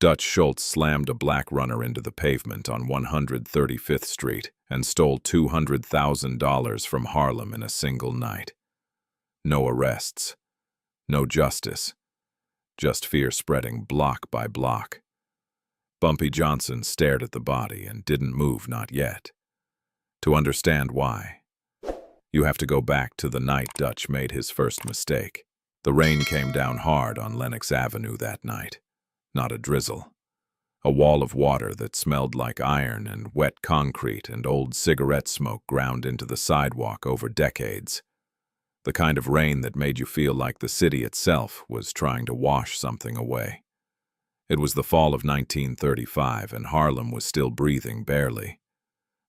Dutch Schultz slammed a black runner into the pavement on 135th Street and stole $200,000 from Harlem in a single night. No arrests, no justice, just fear spreading block by block. Bumpy Johnson stared at the body and didn't move, not yet. To understand why, you have to go back to the night Dutch made his first mistake. The rain came down hard on Lenox Avenue that night. Not a drizzle. A wall of water that smelled like iron and wet concrete and old cigarette smoke ground into the sidewalk over decades. The kind of rain that made you feel like the city itself was trying to wash something away. It was the fall of 1935 and Harlem was still breathing barely.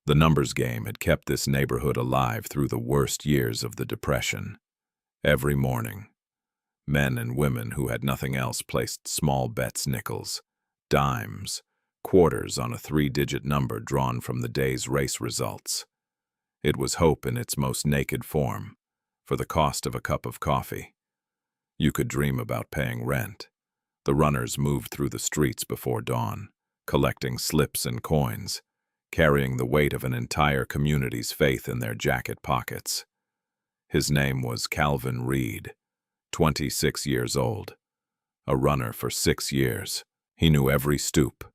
The numbers game had kept this neighborhood alive through the worst years of the Depression. Every morning, men and women who had nothing else placed small bets, nickels, dimes, quarters on a 3-digit number drawn from the day's race results. It was hope in its most naked form, for the cost of a cup of coffee. You could dream about paying rent. The runners moved through the streets before dawn, collecting slips and coins, carrying the weight of an entire community's faith in their jacket pockets. His name was Calvin Reed, 26 years old. A runner for 6 years. He knew every stoop,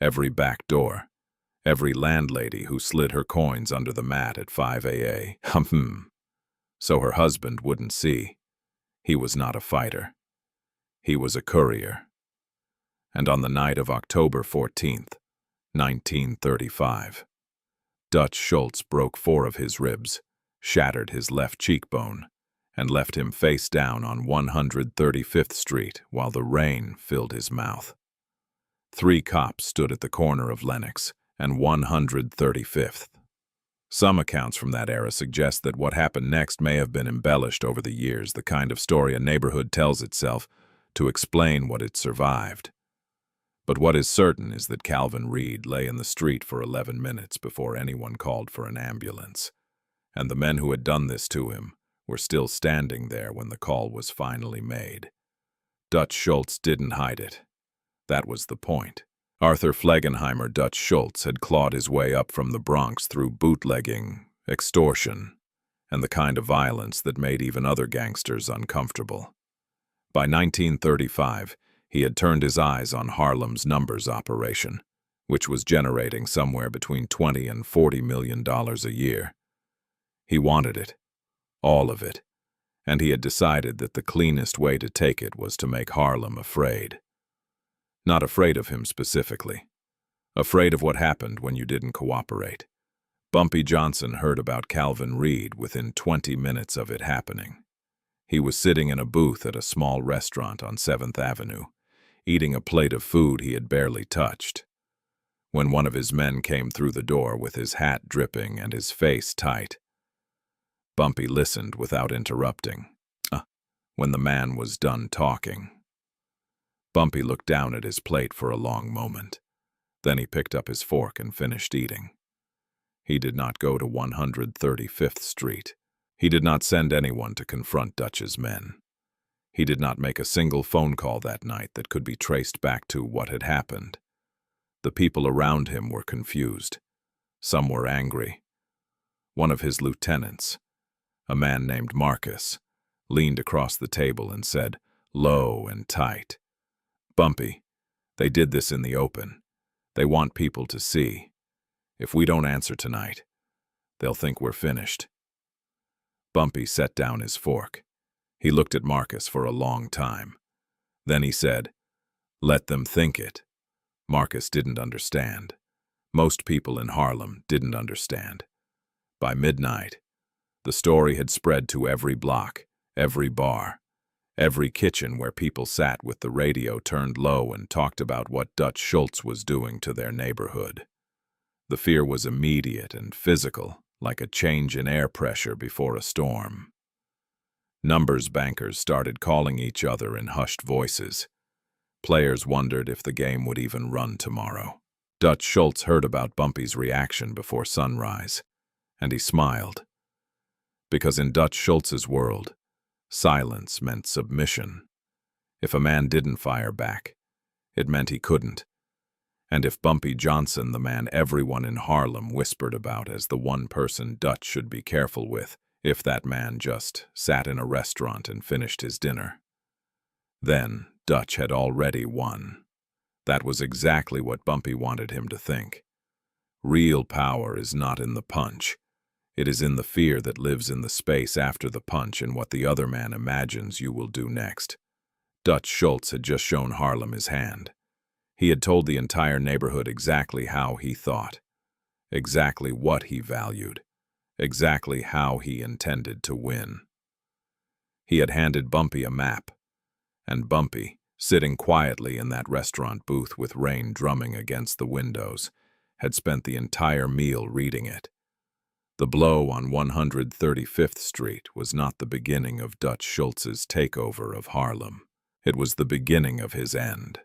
every back door, every landlady who slid her coins under the mat at 5 a.m. So her husband wouldn't see. He was not a fighter. He was a courier. And on the night of October 14th, 1935, Dutch Schultz broke 4 of his ribs, shattered his left cheekbone, and left him face down on 135th Street while the rain filled his mouth. 3 cops stood at the corner of Lenox and 135th. Some accounts from that era suggest that what happened next may have been embellished over the years, the kind of story a neighborhood tells itself to explain what it survived. But what is certain is that Calvin Reed lay in the street for 11 minutes before anyone called for an ambulance, and the men who had done this to him were still standing there when the call was finally made. Dutch Schultz didn't hide it. That was the point. Arthur Flegenheimer Dutch Schultz had clawed his way up from the Bronx through bootlegging, extortion, and the kind of violence that made even other gangsters uncomfortable. By 1935, he had turned his eyes on Harlem's numbers operation, which was generating somewhere between $20 and $40 million a year. He wanted it, all of it, and he had decided that the cleanest way to take it was to make Harlem afraid. Not afraid of him specifically. Afraid of what happened when you didn't cooperate. Bumpy Johnson heard about Calvin Reed within 20 minutes of it happening. He was sitting in a booth at a small restaurant on 7th Avenue, eating a plate of food he had barely touched, when one of his men came through the door with his hat dripping and his face tight. Bumpy listened without interrupting, when the man was done talking. Bumpy looked down at his plate for a long moment. Then he picked up his fork and finished eating. He did not go to 135th Street. He did not send anyone to confront Dutch's men. He did not make a single phone call that night that could be traced back to what had happened. The people around him were confused. Some were angry. One of his lieutenants, a man named Marcus, leaned across the table and said, low and tight, "Bumpy, they did this in the open. They want people to see. If we don't answer tonight, they'll think we're finished." Bumpy set down his fork. He looked at Marcus for a long time. Then he said, "Let them think it." Marcus didn't understand. Most people in Harlem didn't understand. By midnight, the story had spread to every block, every bar, every kitchen where people sat with the radio turned low and talked about what Dutch Schultz was doing to their neighborhood. The fear was immediate and physical, like a change in air pressure before a storm. Numbers bankers started calling each other in hushed voices. Players wondered if the game would even run tomorrow. Dutch Schultz heard about Bumpy's reaction before sunrise, and he smiled. Because in Dutch Schultz's world, silence meant submission. If a man didn't fire back, It meant he couldn't. And if Bumpy Johnson, the man everyone in Harlem whispered about as the one person Dutch should be careful with, if that man just sat in a restaurant and finished his dinner, then Dutch had already won. That was exactly what Bumpy wanted him to think. Real power is not in the punch. It is in the fear that lives in the space after the punch and what the other man imagines you will do next. Dutch Schultz had just shown Harlem his hand. He had told the entire neighborhood exactly how he thought, exactly what he valued, exactly how he intended to win. He had handed Bumpy a map, and Bumpy, sitting quietly in that restaurant booth with rain drumming against the windows, had spent the entire meal reading it. The blow on 135th Street was not the beginning of Dutch Schultz's takeover of Harlem. It was the beginning of his end.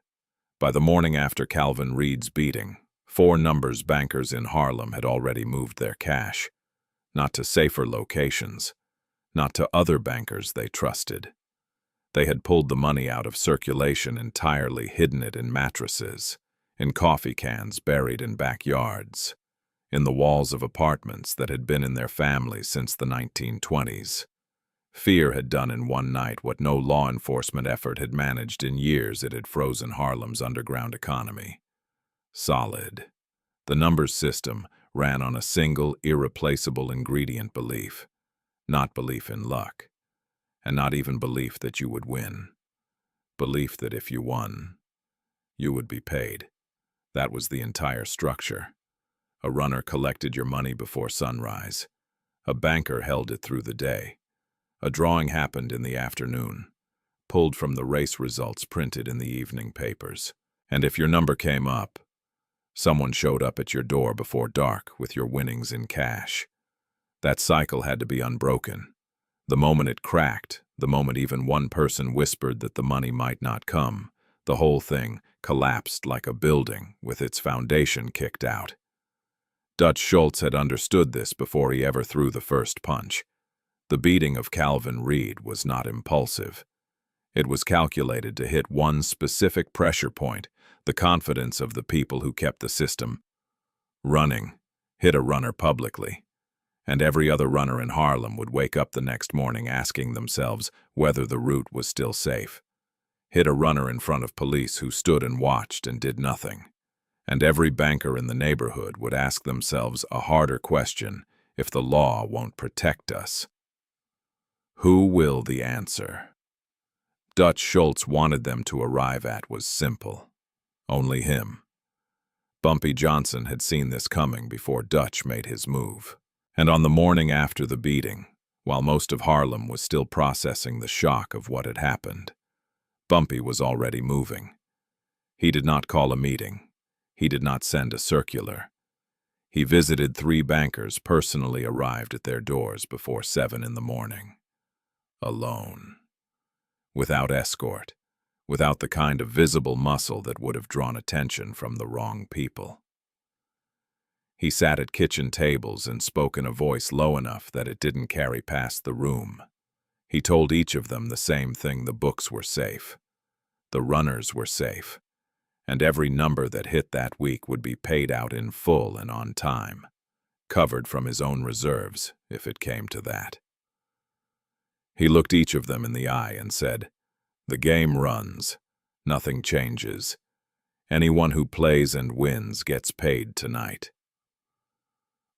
By the morning after Calvin Reed's beating, 4 numbers bankers in Harlem had already moved their cash, not to safer locations, not to other bankers they trusted. They had pulled the money out of circulation entirely, hidden it in mattresses, in coffee cans buried in backyards, in the walls of apartments that had been in their families since the 1920s. Fear had done in one night what no law enforcement effort had managed in years. It had frozen Harlem's underground economy. Solid. The numbers system ran on a single, irreplaceable ingredient: belief. Not belief in luck, and not even belief that you would win. Belief that if you won, you would be paid. That was the entire structure. A runner collected your money before sunrise. A banker held it through the day. A drawing happened in the afternoon, pulled from the race results printed in the evening papers. And if your number came up, someone showed up at your door before dark with your winnings in cash. That cycle had to be unbroken. The moment it cracked, the moment even one person whispered that the money might not come, the whole thing collapsed like a building with its foundation kicked out. Dutch Schultz had understood this before he ever threw the first punch. The beating of Calvin Reed was not impulsive. It was calculated to hit one specific pressure point, the confidence of the people who kept the system running, hit a runner publicly. And every other runner in Harlem would wake up the next morning asking themselves whether the route was still safe. Hit a runner in front of police who stood and watched and did nothing. And every banker in the neighborhood would ask themselves a harder question: if the law won't protect us, who will the answer? Dutch Schultz wanted them to arrive at was simple. Only him. Bumpy Johnson had seen this coming before Dutch made his move. And on the morning after the beating, while most of Harlem was still processing the shock of what had happened, Bumpy was already moving. He did not call a meeting. He did not send a circular. He visited 3 bankers, personally arrived at their doors before 7 in the morning. Alone. Without escort. Without the kind of visible muscle that would have drawn attention from the wrong people. He sat at kitchen tables and spoke in a voice low enough that it didn't carry past the room. He told each of them the same thing: the books were safe. The runners were safe. And every number that hit that week would be paid out in full and on time, covered from his own reserves, if it came to that. He looked each of them in the eye and said, "The game runs. Nothing changes. Anyone who plays and wins gets paid tonight."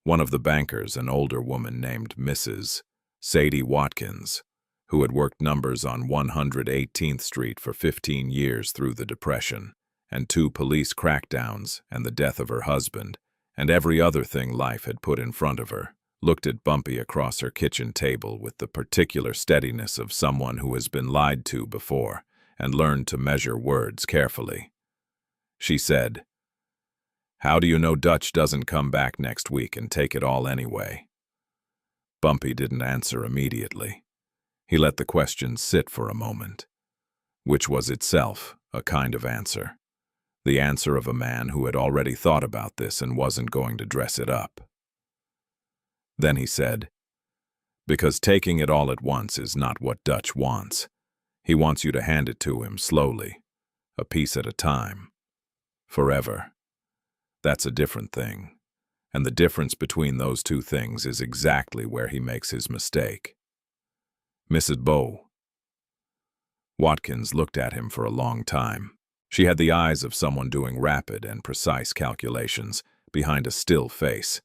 One of the bankers, an older woman named Mrs. Sadie Watkins, who had worked numbers on 118th Street for 15 years through the Depression, and 2 police crackdowns and the death of her husband, and every other thing life had put in front of her, looked at Bumpy across her kitchen table with the particular steadiness of someone who has been lied to before and learned to measure words carefully. She said, "How do you know Dutch doesn't come back next week and take it all anyway?" Bumpy didn't answer immediately. He let the question sit for a moment, which was itself a kind of answer. The answer of a man who had already thought about this and wasn't going to dress it up. Then he said, "Because taking it all at once is not what Dutch wants. He wants you to hand it to him slowly, a piece at a time. Forever. That's a different thing. And the difference between those two things is exactly where he makes his mistake. Mrs. Bow. Watkins looked at him for a long time. She had the eyes of someone doing rapid and precise calculations behind a still face.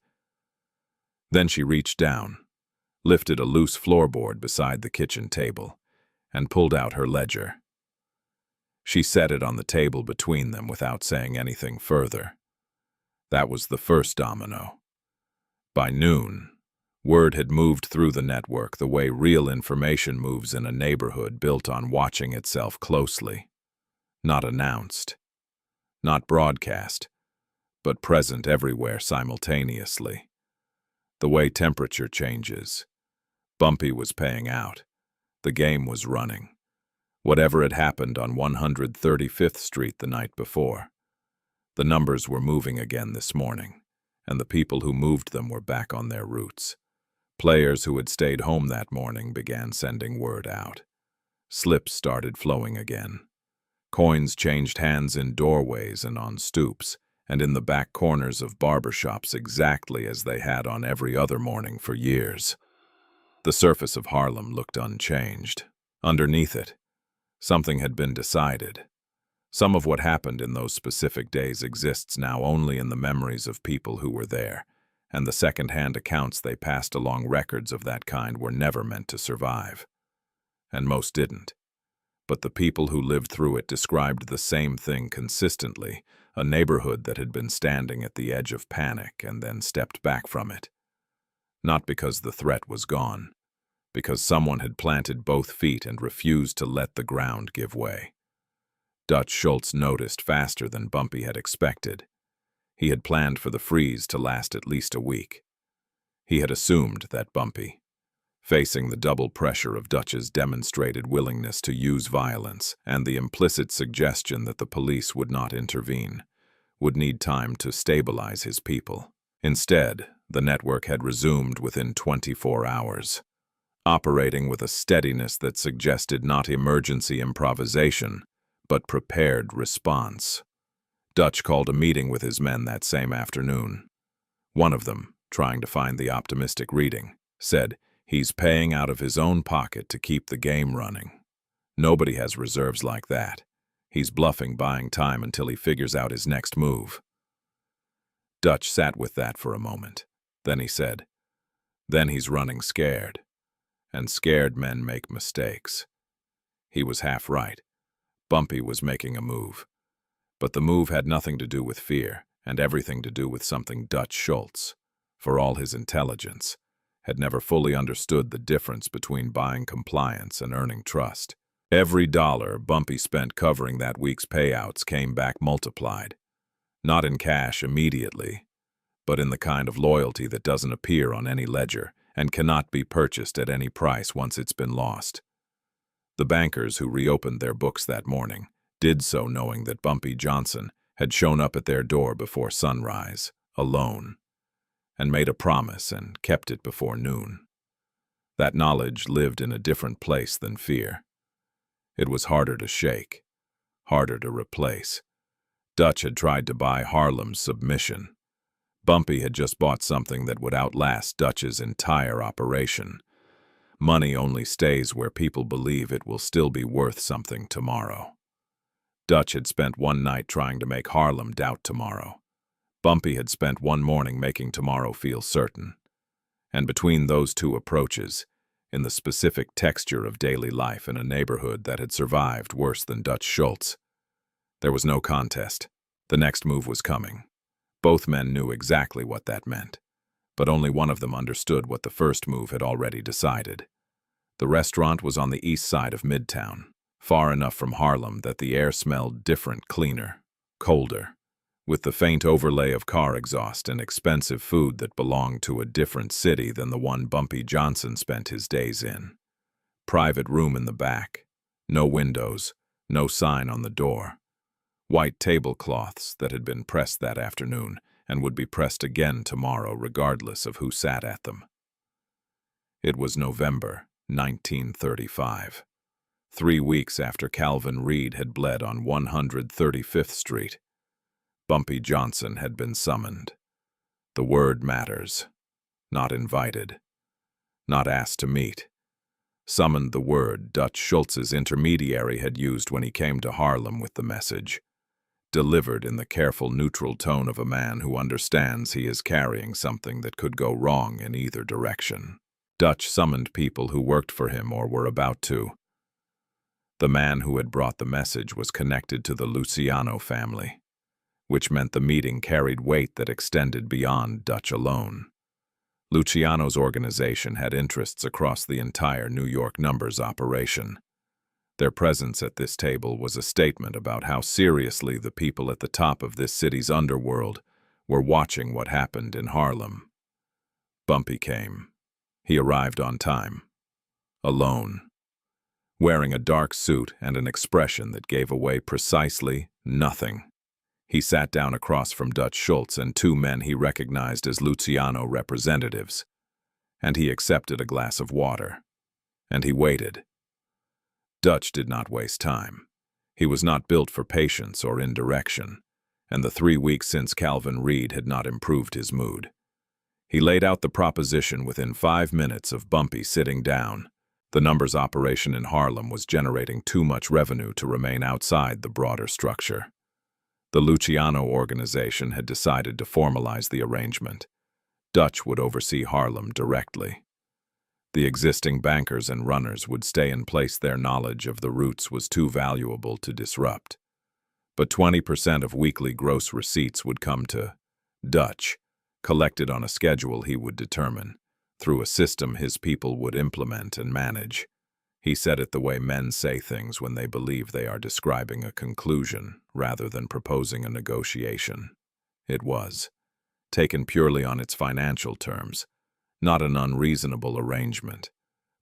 Then she reached down, lifted a loose floorboard beside the kitchen table, and pulled out her ledger. She set it on the table between them without saying anything further. That was the first domino. By noon, word had moved through the network the way real information moves in a neighborhood built on watching itself closely. Not announced, not broadcast, but present everywhere simultaneously. The way temperature changes. Bumpy was paying out. The game was running. Whatever had happened on 135th Street the night before. The numbers were moving again this morning, and the people who moved them were back on their routes. Players who had stayed home that morning began sending word out. Slips started flowing again. Coins changed hands in doorways and on stoops, and in the back corners of barbershops exactly as they had on every other morning for years. The surface of Harlem looked unchanged. Underneath it, something had been decided. Some of what happened in those specific days exists now only in the memories of people who were there, and the second-hand accounts they passed along records of that kind were never meant to survive. And most didn't. But the people who lived through it described the same thing consistently, a neighborhood that had been standing at the edge of panic and then stepped back from it. Not because the threat was gone, because someone had planted both feet and refused to let the ground give way. Dutch Schultz noticed faster than Bumpy had expected. He had planned for the freeze to last at least a week. He had assumed that Bumpy, facing the double pressure of Dutch's demonstrated willingness to use violence and the implicit suggestion that the police would not intervene, would need time to stabilize his people. Instead, the network had resumed within 24 hours, operating with a steadiness that suggested not emergency improvisation, but prepared response. Dutch called a meeting with his men that same afternoon. One of them, trying to find the optimistic reading, said, "He's paying out of his own pocket to keep the game running. Nobody has reserves like that. He's bluffing, buying time until he figures out his next move." Dutch sat with that for a moment. Then he said, "Then he's running scared. And scared men make mistakes." He was half right. Bumpy was making a move. But the move had nothing to do with fear, and everything to do with something Dutch Schultz, for all his intelligence, had never fully understood the difference between buying compliance and earning trust. Every dollar Bumpy spent covering that week's payouts came back multiplied. Not in cash immediately, but in the kind of loyalty that doesn't appear on any ledger and cannot be purchased at any price once it's been lost. The bankers who reopened their books that morning did so knowing that Bumpy Johnson had shown up at their door before sunrise, alone, and made a promise and kept it before noon. That knowledge lived in a different place than fear. It was harder to shake, harder to replace. Dutch had tried to buy Harlem's submission. Bumpy had just bought something that would outlast Dutch's entire operation. Money only stays where people believe it will still be worth something tomorrow. Dutch had spent one night trying to make Harlem doubt tomorrow. Bumpy had spent one morning making tomorrow feel certain. And between those two approaches, in the specific texture of daily life in a neighborhood that had survived worse than Dutch Schultz, there was no contest. The next move was coming. Both men knew exactly what that meant, but only one of them understood what the first move had already decided. The restaurant was on the east side of Midtown, far enough from Harlem that the air smelled different, cleaner, colder, with the faint overlay of car exhaust and expensive food that belonged to a different city than the one Bumpy Johnson spent his days in. Private room in the back, no windows, no sign on the door. White tablecloths that had been pressed that afternoon and would be pressed again tomorrow regardless of who sat at them. It was November 1935. 3 weeks after Calvin Reed had bled on 135th Street, Bumpy Johnson had been summoned. The word matters. Not invited. Not asked to meet. Summoned, the word Dutch Schultz's intermediary had used when he came to Harlem with the message. Delivered in the careful, neutral tone of a man who understands he is carrying something that could go wrong in either direction. Dutch summoned people who worked for him or were about to. The man who had brought the message was connected to the Luciano family, which meant the meeting carried weight that extended beyond Dutch alone. Luciano's organization had interests across the entire New York numbers operation. Their presence at this table was a statement about how seriously the people at the top of this city's underworld were watching what happened in Harlem. Bumpy came. He arrived on time. Alone. Wearing a dark suit and an expression that gave away precisely nothing. He sat down across from Dutch Schultz and two men he recognized as Luciano representatives, and he accepted a glass of water. And he waited. Dutch did not waste time. He was not built for patience or indirection, and the 3 weeks since Calvin Reed had not improved his mood. He laid out the proposition within 5 minutes of Bumpy sitting down. The numbers operation in Harlem was generating too much revenue to remain outside the broader structure. The Luciano organization had decided to formalize the arrangement. Dutch would oversee Harlem directly. The existing bankers and runners would stay in place. Their knowledge of the routes was too valuable to disrupt. But 20% of weekly gross receipts would come to Dutch, collected on a schedule he would determine, through a system his people would implement and manage. He said it the way men say things when they believe they are describing a conclusion rather than proposing a negotiation. It was, taken purely on its financial terms, not an unreasonable arrangement.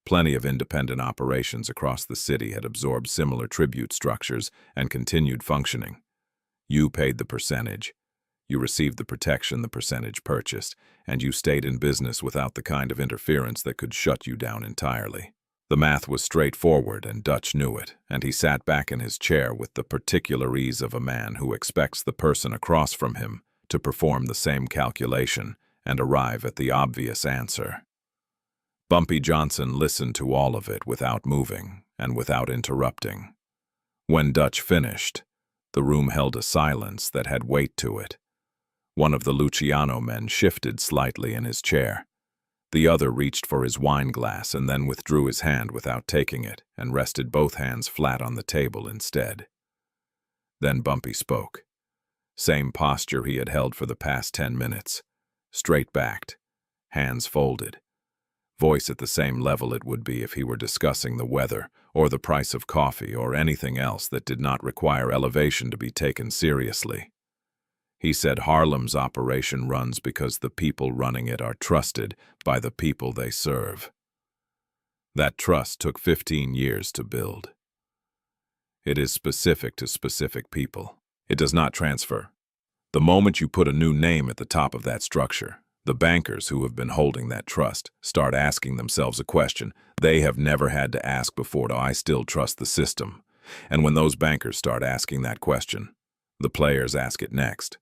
Plenty of independent operations across the city had absorbed similar tribute structures and continued functioning. You paid the percentage. You received the protection the percentage purchased, and you stayed in business without the kind of interference that could shut you down entirely. The math was straightforward, and Dutch knew it, and he sat back in his chair with the particular ease of a man who expects the person across from him to perform the same calculation and arrive at the obvious answer. Bumpy Johnson listened to all of it without moving and without interrupting. When Dutch finished, the room held a silence that had weight to it. One of the Luciano men shifted slightly in his chair. The other reached for his wine glass and then withdrew his hand without taking it and rested both hands flat on the table instead. Then Bumpy spoke. Same posture he had held for the past 10 minutes. Straight-backed, hands folded. Voice at the same level it would be if he were discussing the weather or the price of coffee or anything else that did not require elevation to be taken seriously. He said Harlem's operation runs because the people running it are trusted by the people they serve. That trust took 15 years to build. It is specific to specific people. It does not transfer. The moment you put a new name at the top of that structure, the bankers who have been holding that trust start asking themselves a question they have never had to ask before: do I still trust the system? And when those bankers start asking that question, the players ask it next.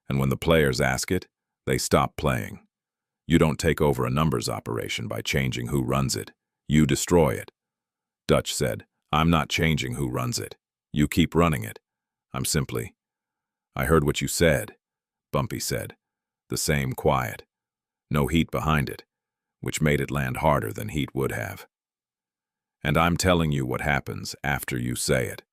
And when the players ask it, they stop playing. You don't take over a numbers operation by changing who runs it. You destroy it. Dutch said, I'm not changing who runs it. You keep running it. I'm simply... I heard what you said, Bumpy said. The same quiet. No heat behind it, which made it land harder than heat would have. And I'm telling you what happens after you say it.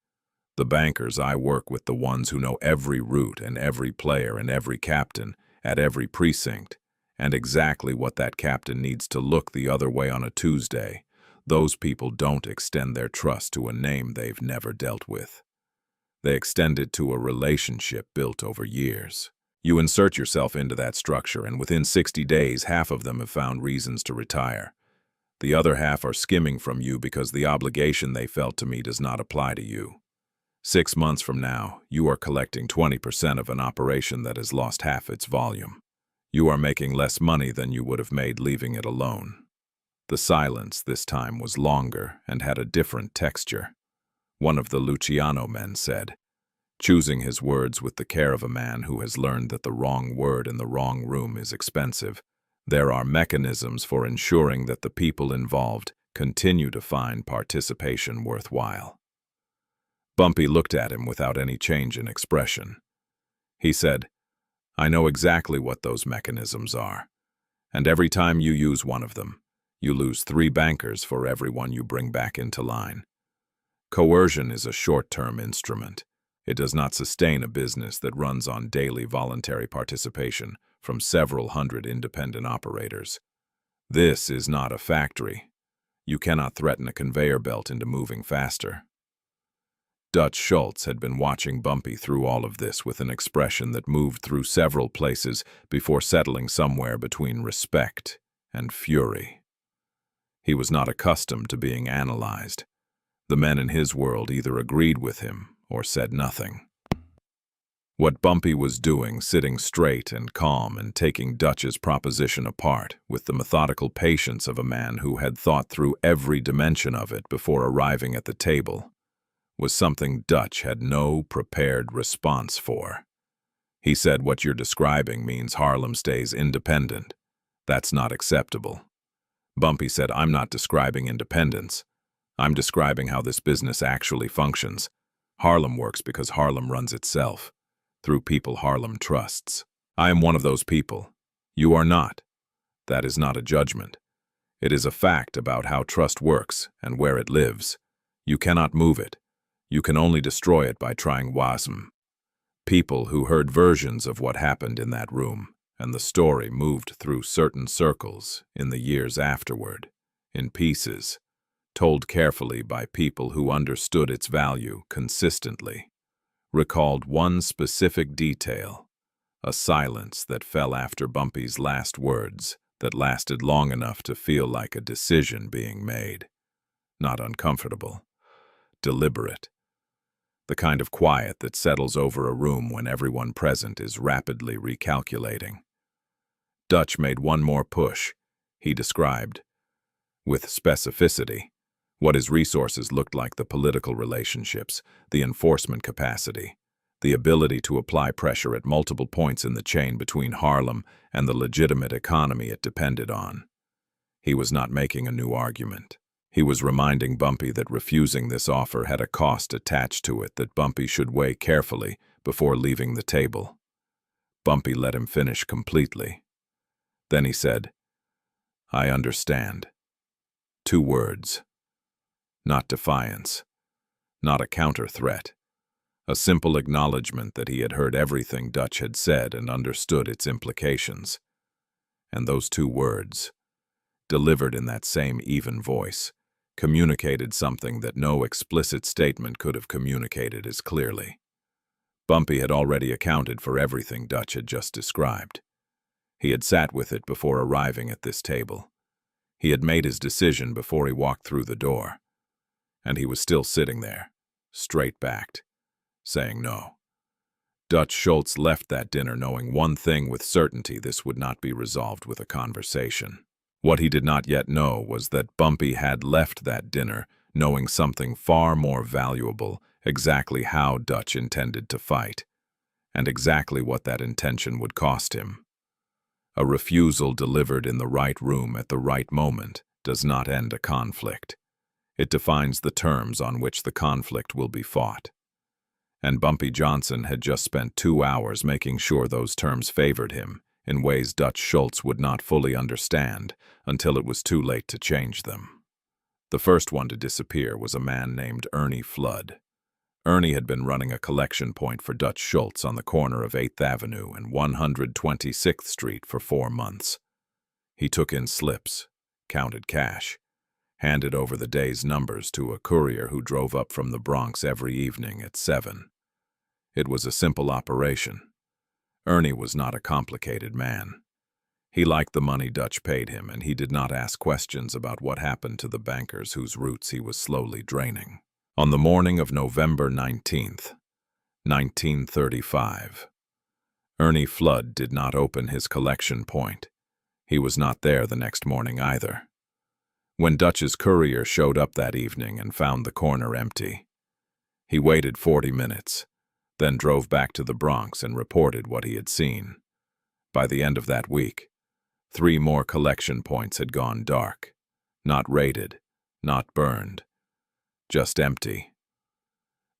The bankers I work with, the ones who know every route and every player and every captain at every precinct, and exactly what that captain needs to look the other way on a Tuesday, those people don't extend their trust to a name they've never dealt with. They extend it to a relationship built over years. You insert yourself into that structure, and within 60 days, half of them have found reasons to retire. The other half are skimming from you because the obligation they felt to me does not apply to you. 6 months from now, you are collecting 20% of an operation that has lost half its volume. You are making less money than you would have made leaving it alone. The silence this time was longer and had a different texture. one of the Luciano men said, choosing his words with the care of a man who has learned that the wrong word in the wrong room is expensive. There are mechanisms for ensuring that the people involved continue to find participation worthwhile. Bumpy looked at him without any change in expression. He said, I know exactly what those mechanisms are, and every time you use one of them, you lose 3 bankers for every one you bring back into line. Coercion is a short-term instrument. It does not sustain a business that runs on daily voluntary participation from several hundred independent operators. This is not a factory. You cannot threaten a conveyor belt into moving faster. Dutch Schultz had been watching Bumpy through all of this with an expression that moved through several places before settling somewhere between respect and fury. He was not accustomed to being analyzed. The men in his world either agreed with him or said nothing. What Bumpy was doing, sitting straight and calm and taking Dutch's proposition apart with the methodical patience of a man who had thought through every dimension of it before arriving at the table, was something Dutch had no prepared response for. He said, what you're describing means Harlem stays independent. That's not acceptable. Bumpy said, I'm not describing independence. I'm describing how this business actually functions. Harlem works because Harlem runs itself, through people Harlem trusts. I am one of those people. You are not. That is not a judgment. It is a fact about how trust works and where it lives. You cannot move it. You can only destroy it by trying wasm. People who heard versions of what happened in that room, and the story moved through certain circles in the years afterward, in pieces, told carefully by people who understood its value consistently, recalled one specific detail, a silence that fell after Bumpy's last words that lasted long enough to feel like a decision being made. Not uncomfortable, deliberate. The kind of quiet that settles over a room when everyone present is rapidly recalculating. Dutch made one more push, he described, with specificity, what his resources looked like: the political relationships, the enforcement capacity, the ability to apply pressure at multiple points in the chain between Harlem and the legitimate economy it depended on. He was not making a new argument. He was reminding Bumpy that refusing this offer had a cost attached to it that Bumpy should weigh carefully before leaving the table. Bumpy let him finish completely. Then he said, I understand. 2 words. Not defiance. Not a counter-threat. A simple acknowledgement that he had heard everything Dutch had said and understood its implications. And those 2 words, delivered in that same even voice, communicated something that no explicit statement could have communicated as clearly. Bumpy had already accounted for everything Dutch had just described. He had sat with it before arriving at this table. He had made his decision before he walked through the door. And he was still sitting there, straight-backed, saying no. Dutch Schultz left that dinner knowing one thing with certainty: this would not be resolved with a conversation. What he did not yet know was that Bumpy had left that dinner knowing something far more valuable: exactly how Dutch intended to fight, and exactly what that intention would cost him. A refusal delivered in the right room at the right moment does not end a conflict. It defines the terms on which the conflict will be fought. And Bumpy Johnson had just spent 2 hours making sure those terms favored him in ways Dutch Schultz would not fully understand until it was too late to change them. The first one to disappear was a man named Ernie Flood. Ernie had been running a collection point for Dutch Schultz on the corner of 8th Avenue and 126th Street for 4 months. He took in slips, counted cash, handed over the day's numbers to a courier who drove up from the Bronx every evening at 7. It was a simple operation. Ernie was not a complicated man. He liked the money Dutch paid him, and he did not ask questions about what happened to the bankers whose roots he was slowly draining. On the morning of November 19th, 1935, Ernie Flood did not open his collection point. He was not there the next morning either. When Dutch's courier showed up that evening and found the corner empty, He waited 40 minutes, then drove back to the Bronx and reported what he had seen. By the end of that week, 3 more collection points had gone dark. Not raided, not burned, just empty.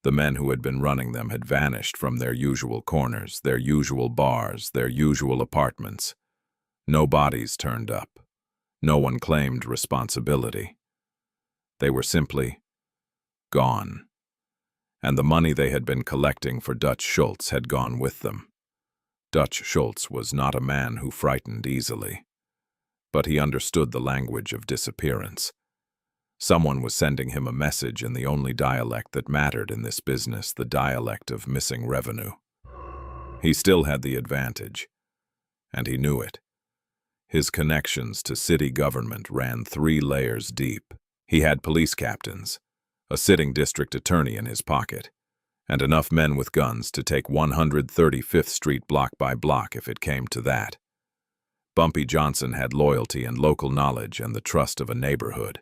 The men who had been running them had vanished from their usual corners, their usual bars, their usual apartments. No bodies turned up. No one claimed responsibility. They were simply gone. And the money they had been collecting for Dutch Schultz had gone with them. Dutch Schultz was not a man who frightened easily, but he understood the language of disappearance. Someone was sending him a message in the only dialect that mattered in this business, the dialect of missing revenue. He still had the advantage, and he knew it. His connections to city government ran 3 layers deep. He had police captains, a sitting district attorney in his pocket, and enough men with guns to take 135th Street block by block if it came to that. Bumpy Johnson had loyalty and local knowledge and the trust of a neighborhood.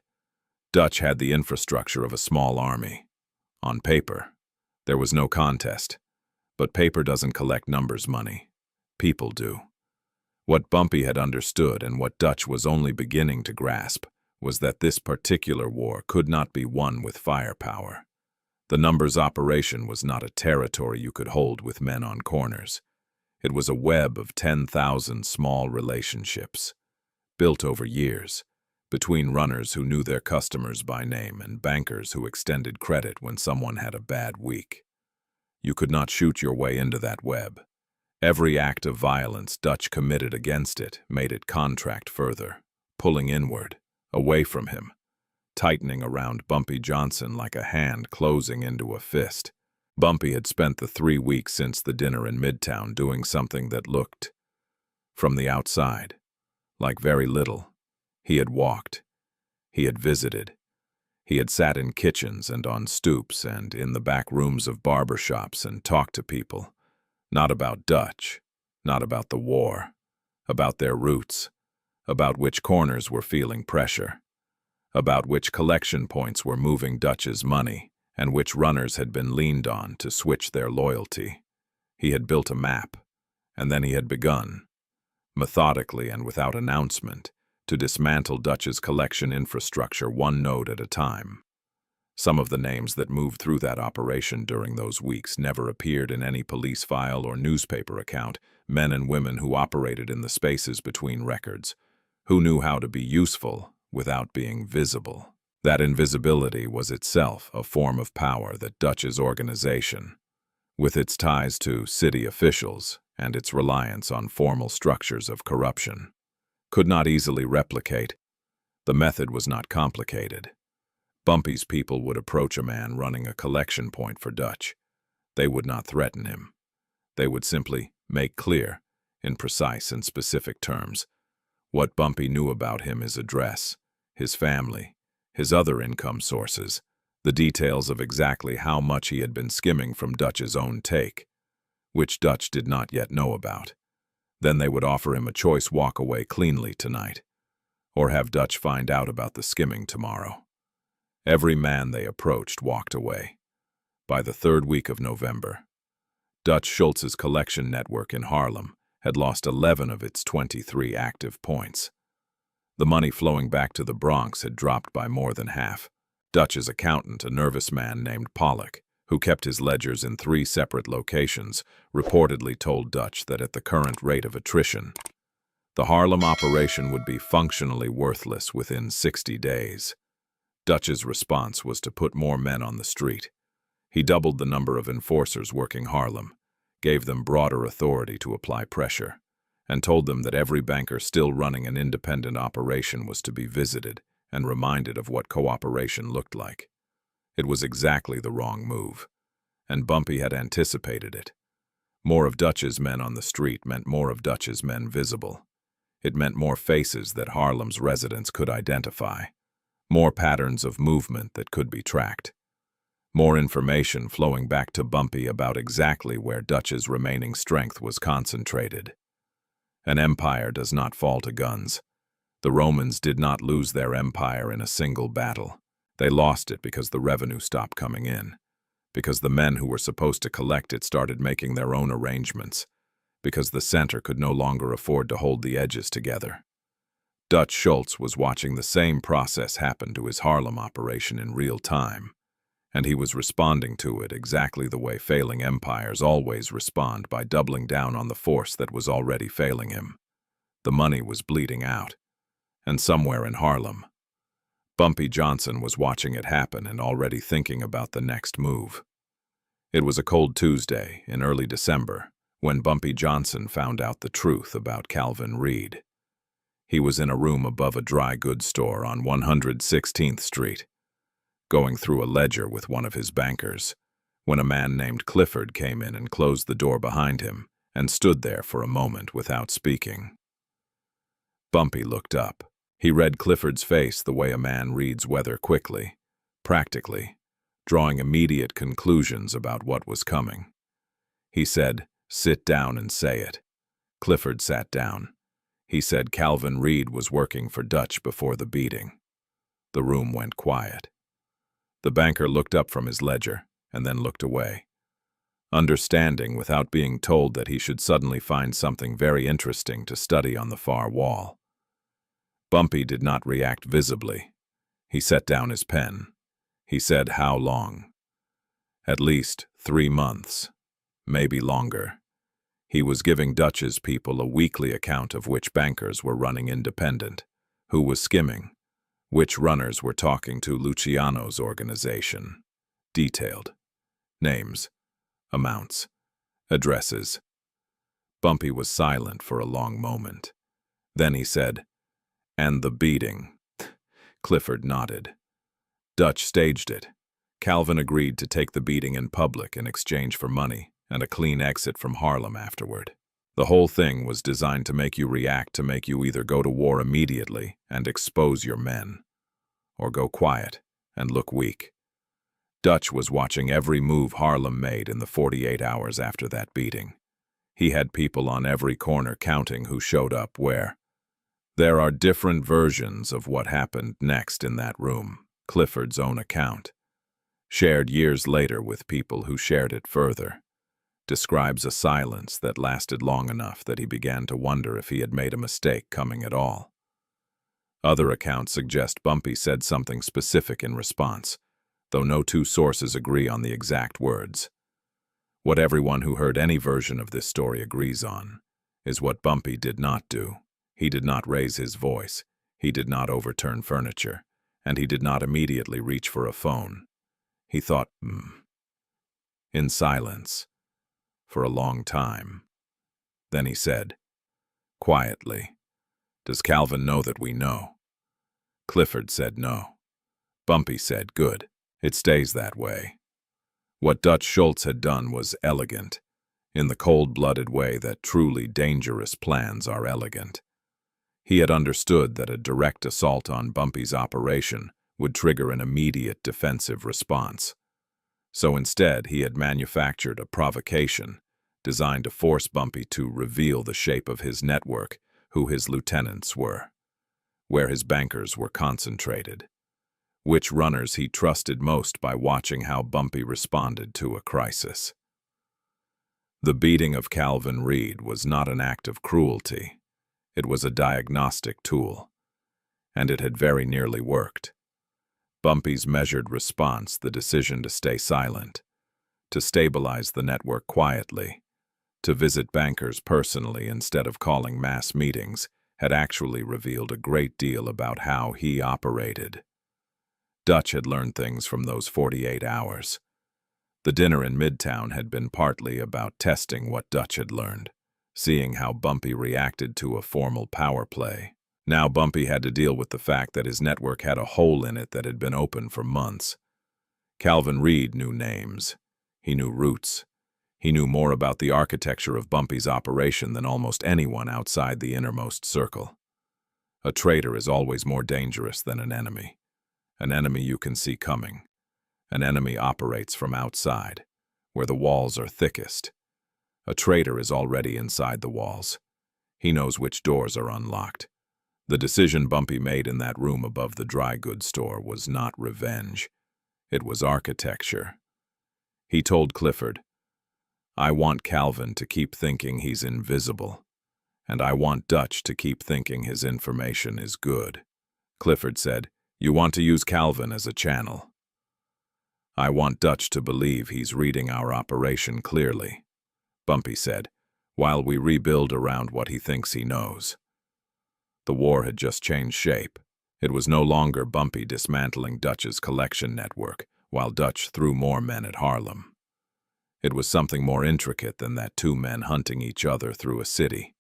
Dutch had the infrastructure of a small army. On paper, there was no contest, but paper doesn't collect numbers money. People do. What Bumpy had understood and what Dutch was only beginning to grasp was that this particular war could not be won with firepower. The numbers operation was not a territory you could hold with men on corners. It was a web of 10,000 small relationships, built over years, between runners who knew their customers by name and bankers who extended credit when someone had a bad week. You could not shoot your way into that web. Every act of violence Dutch committed against it made it contract further, pulling inward, away from him, tightening around Bumpy Johnson like a hand closing into a fist. Bumpy had spent the 3 weeks since the dinner in Midtown doing something that looked, from the outside, like very little. He had walked. He had visited. He had sat in kitchens and on stoops and in the back rooms of barber shops and talked to people. Not about Dutch, not about the war, about their roots, about which corners were feeling pressure, about which collection points were moving Dutch's money and which runners had been leaned on to switch their loyalty. He had built a map, and then he had begun, methodically and without announcement, to dismantle Dutch's collection infrastructure 1 node at a time. Some of the names that moved through that operation during those weeks never appeared in any police file or newspaper account, men and women who operated in the spaces between records, who knew how to be useful without being visible. That invisibility was itself a form of power that Dutch's organization, with its ties to city officials and its reliance on formal structures of corruption, could not easily replicate. The method was not complicated. Bumpy's people would approach a man running a collection point for Dutch. They would not threaten him. They would simply make clear, in precise and specific terms, what Bumpy knew about him: his address, his family, his other income sources, the details of exactly how much he had been skimming from Dutch's own take, which Dutch did not yet know about. Then they would offer him a choice: walk away cleanly tonight, or have Dutch find out about the skimming tomorrow. Every man they approached walked away. By the 3rd week of November, Dutch Schultz's collection network in Harlem had lost 11 of its 23 active points. The money flowing back to the Bronx had dropped by more than half. Dutch's accountant, a nervous man named Pollock, who kept his ledgers in 3 separate locations, reportedly told Dutch that at the current rate of attrition, the Harlem operation would be functionally worthless within 60 days. Dutch's response was to put more men on the street. He doubled the number of enforcers working Harlem, gave them broader authority to apply pressure, and told them that every banker still running an independent operation was to be visited and reminded of what cooperation looked like. It was exactly the wrong move, and Bumpy had anticipated it. More of Dutch's men on the street meant more of Dutch's men visible. It meant more faces that Harlem's residents could identify, more patterns of movement that could be tracked, more information flowing back to Bumpy about exactly where Dutch's remaining strength was concentrated. An empire does not fall to guns. The Romans did not lose their empire in a single battle. They lost it because the revenue stopped coming in. because the men who were supposed to collect it started making their own arrangements, because the center could no longer afford to hold the edges together. Dutch Schultz was watching the same process happen to his Harlem operation in real time, and he was responding to it exactly the way failing empires always respond, by doubling down on the force that was already failing him. The money was bleeding out, and somewhere in Harlem, Bumpy Johnson was watching it happen and already thinking about the next move. It was a cold Tuesday in early December when Bumpy Johnson found out the truth about Calvin Reed. He was in a room above a dry goods store on 116th Street, going through a ledger with one of his bankers, when a man named Clifford came in and closed the door behind him and stood there for a moment without speaking. Bumpy looked up. He read Clifford's face the way a man reads weather, quickly, practically, drawing immediate conclusions about what was coming. He said, "Sit down and say it." Clifford sat down. He said Calvin Reed was working for Dutch before the beating. The room went quiet. The banker looked up from his ledger and then looked away, understanding without being told that he should suddenly find something very interesting to study on the far wall. Bumpy did not react visibly. He set down his pen. He said, "How long?" "At least 3 months, maybe longer." He was giving Dutch's people a weekly account of which bankers were running independent, who was skimming, which runners were talking to Luciano's organization. Detailed. Names, amounts, addresses. Bumpy was silent for a long moment. Then he said, "And the beating." Clifford nodded. "Dutch staged it. Calvin agreed to take the beating in public in exchange for money and a clean exit from Harlem afterward. The whole thing was designed to make you react, to make you either go to war immediately and expose your men, or go quiet and look weak. Dutch was watching every move Harlem made in the 48 hours after that beating. He had people on every corner counting who showed up where. There are different versions of what happened next in that room, Clifford's own account, shared years later with people who shared it further, describes a silence that lasted long enough that he began to wonder if he had made a mistake coming at all. Other accounts suggest Bumpy said something specific in response, though no two sources agree on the exact words. What everyone who heard any version of this story agrees on is what Bumpy did not do. He did not raise his voice, he did not overturn furniture, and he did not immediately reach for a phone. He thought, in silence, for a long time. Then he said, quietly, "Does Calvin know that we know?" Clifford said no. Bumpy said, "Good. It stays that way." What Dutch Schultz had done was elegant, in the cold-blooded way that truly dangerous plans are elegant. He had understood that a direct assault on Bumpy's operation would trigger an immediate defensive response. So instead, he had manufactured a provocation designed to force Bumpy to reveal the shape of his network, who his lieutenants were, where his bankers were concentrated, which runners he trusted most by watching how Bumpy responded to a crisis. The beating of Calvin Reed was not an act of cruelty. It was a diagnostic tool, and it had very nearly worked. Bumpy's measured response, the decision to stay silent, to stabilize the network quietly, to visit bankers personally instead of calling mass meetings, had actually revealed a great deal about how he operated. Dutch had learned things from those 48 hours. The dinner in Midtown had been partly about testing what Dutch had learned, seeing how Bumpy reacted to a formal power play. Now Bumpy had to deal with the fact that his network had a hole in it that had been open for months. Calvin Reed knew names. He knew routes. He knew more about the architecture of Bumpy's operation than almost anyone outside the innermost circle. A traitor is always more dangerous than an enemy you can see coming. An enemy operates from outside, where the walls are thickest. A traitor is already inside the walls. He knows which doors are unlocked. The decision Bumpy made in that room above the dry goods store was not revenge. It was architecture. He told Clifford, "I want Calvin to keep thinking he's invisible, and I want Dutch to keep thinking his information is good." Clifford said, "You want to use Calvin as a channel. I want Dutch to believe he's reading our operation clearly," Bumpy said, "while we rebuild around what he thinks he knows." The war had just changed shape. It was no longer Bumpy dismantling Dutch's collection network, while Dutch threw more men at Harlem. It was something more intricate than that, two men hunting each other through a city,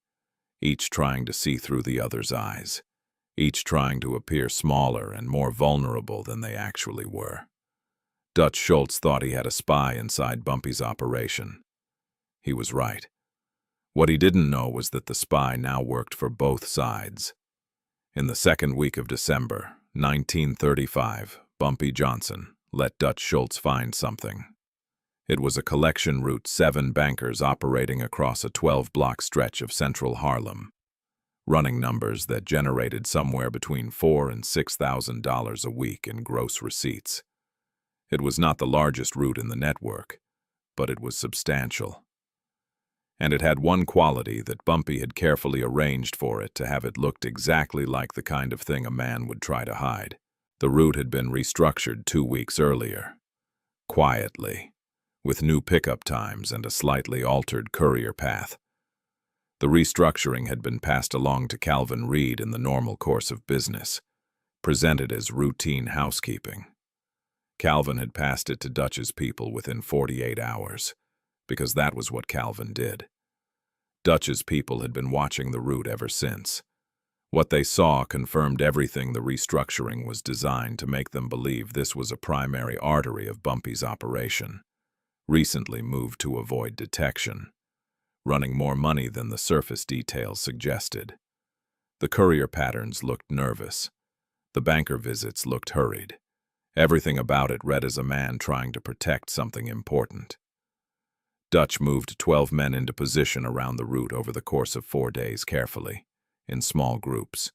each trying to see through the other's eyes, each trying to appear smaller and more vulnerable than they actually were. Dutch Schultz thought he had a spy inside Bumpy's operation. He was right. What he didn't know was that the spy now worked for both sides. In the second week of December, 1935, Bumpy Johnson let Dutch Schultz find something. It was a collection route, 7 bankers operating across a 12-block stretch of central Harlem, running numbers that generated somewhere between $4,000 and $6,000 a week in gross receipts. It was not the largest route in the network, but it was substantial. And it had one quality that Bumpy had carefully arranged for it to have it looked exactly like the kind of thing a man would try to hide. The route had been restructured 2 weeks earlier, quietly, with new pickup times and a slightly altered courier path. The restructuring had been passed along to Calvin Reed in the normal course of business, presented as routine housekeeping. Calvin had passed it to Dutch's people within 48 hours, because that was what Calvin did. Dutch's people had been watching the route ever since. What they saw confirmed everything the restructuring was designed to make them believe this was a primary artery of Bumpy's operation, recently moved to avoid detection, running more money than the surface details suggested. The courier patterns looked nervous. The banker visits looked hurried. Everything about it read as a man trying to protect something important. Dutch moved 12 men into position around the route over the course of 4 days carefully, in small groups,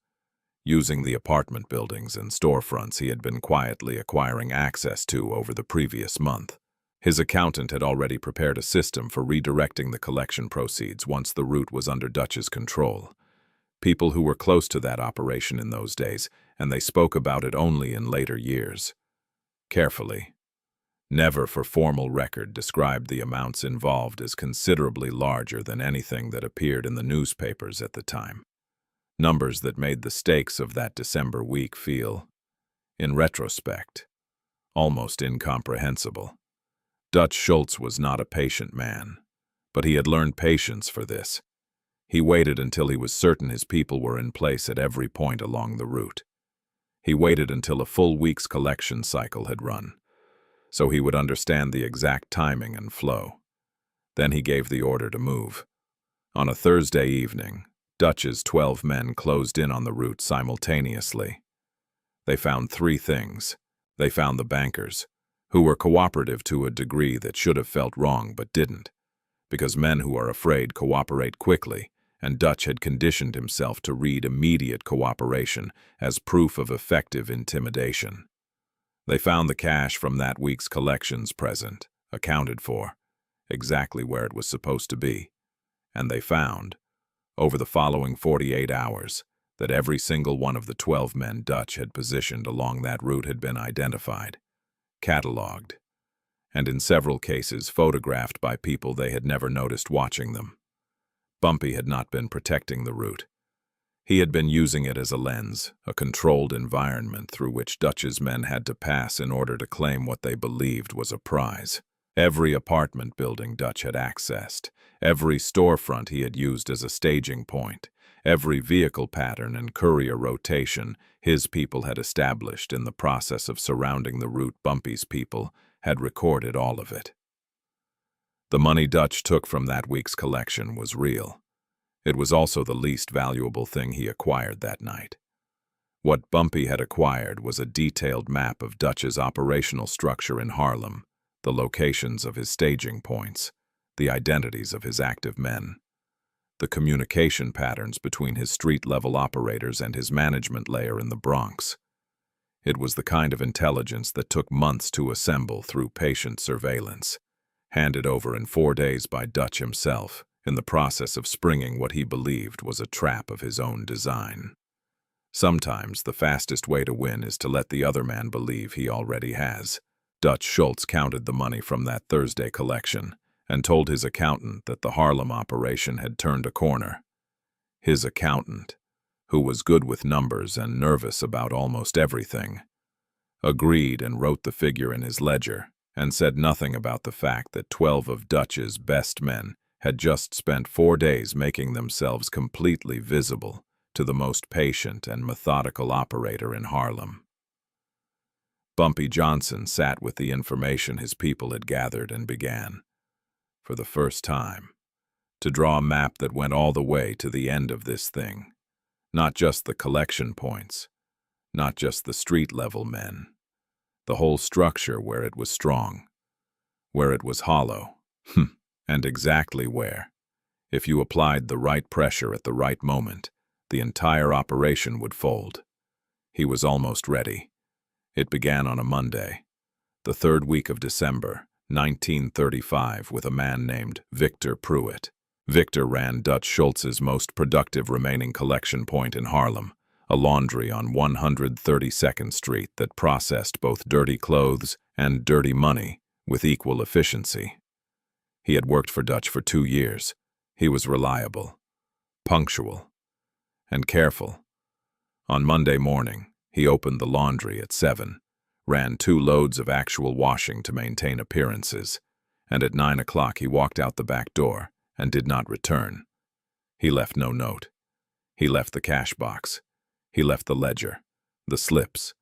using the apartment buildings and storefronts he had been quietly acquiring access to over the previous month. His accountant had already prepared a system for redirecting the collection proceeds once the route was under Dutch's control. People who were close to that operation in those days, and they spoke about it only in later years. Carefully, never for formal record, described the amounts involved as considerably larger than anything that appeared in the newspapers at the time. Numbers that made the stakes of that December week feel, in retrospect, almost incomprehensible. Dutch Schultz was not a patient man, but he had learned patience for this. He waited until he was certain his people were in place at every point along the route. He waited until a full week's collection cycle had run, so he would understand the exact timing and flow. Then he gave the order to move. On a Thursday evening, Dutch's 12 men closed in on the route simultaneously. They found 3 things. They found the bankers, who were cooperative to a degree that should have felt wrong but didn't, because men who are afraid cooperate quickly, and Dutch had conditioned himself to read immediate cooperation as proof of effective intimidation. They found the cash from that week's collections present, accounted for, exactly where it was supposed to be, and they found, over the following 48 hours, that every single one of the 12 men Dutch had positioned along that route had been identified, catalogued, and in several cases photographed by people they had never noticed watching them. Bumpy had not been protecting the route. He had been using it as a lens, a controlled environment through which Dutch's men had to pass in order to claim what they believed was a prize. Every apartment building Dutch had accessed, every storefront he had used as a staging point, every vehicle pattern and courier rotation his people had established in the process of surrounding the route. Bumpy's people had recorded all of it. The money Dutch took from that week's collection was real. It was also the least valuable thing he acquired that night. What Bumpy had acquired was a detailed map of Dutch's operational structure in Harlem, the locations of his staging points, the identities of his active men, the communication patterns between his street-level operators and his management layer in the Bronx. It was the kind of intelligence that took months to assemble through patient surveillance. handed over in 4 days by Dutch himself, in the process of springing what he believed was a trap of his own design. Sometimes the fastest way to win is to let the other man believe he already has. Dutch Schultz counted the money from that Thursday collection and told his accountant that the Harlem operation had turned a corner. His accountant, who was good with numbers and nervous about almost everything, agreed and wrote the figure in his ledger and said nothing about the fact that 12 of Dutch's best men had just spent 4 days making themselves completely visible to the most patient and methodical operator in Harlem. Bumpy Johnson sat with the information his people had gathered and began, for the first time, to draw a map that went all the way to the end of this thing. Not just the collection points, not just the street-level men. The whole structure where it was strong, where it was hollow, and exactly where, if you applied the right pressure at the right moment, the entire operation would fold. He was almost ready. It began on a Monday, the 3rd week of December, 1935, with a man named Victor Pruitt. Victor ran Dutch Schultz's most productive remaining collection point in Harlem, a laundry on 132nd Street that processed both dirty clothes and dirty money with equal efficiency. He had worked for Dutch for 2 years. He was reliable, punctual, and careful. On Monday morning, he opened the laundry at 7, ran 2 loads of actual washing to maintain appearances, and at 9 o'clock he walked out the back door and did not return. He left no note. He left the cash box. He left the ledger, the slips,